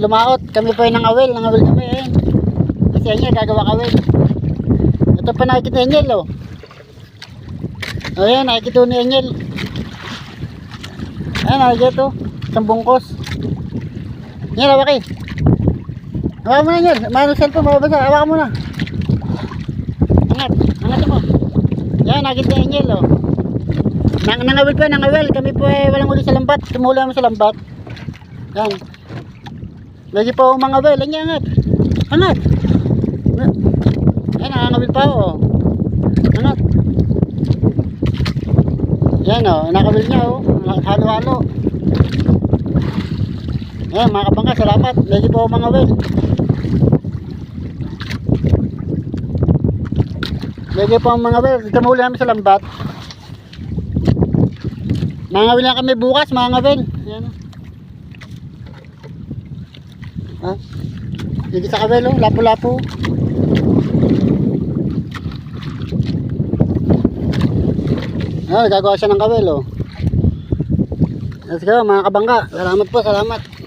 lumaot. Kami po ay nangawil kami eh. Kasi Angel gagawa kawil. Ito pa nakikita ni Angel oh. O yan, nakikita ni Angel. Ayan, nakikita oh. Isang bungkos. Yan, hawak eh. Hawak mo na Angel. Mayroong cellphone, mababasa. Hawak mo na. Angat mo. Yan, nakikita ni Angel oh. Nangawil po, nangawil. Kami po ay walang uli sa lambat. Tumula mo sa lambat. Yan. Lagi po mga wel. Angat. Angat. Yan, nangawil pa oh. Angat. Yan oh, nakawil niya oh. Halo-halo. Yan mga kabangka, salamat. Lagi po mga wel. Lagi po mga wel. Tumula namin sa lambat. Nangawil na kami bukas mga wel. Yan. Ha? Hindi sa kawel oh, lapo-lapo. Ah, gagawa siya ng kawel oh. Let's go mga kabangka. Salamat po, salamat.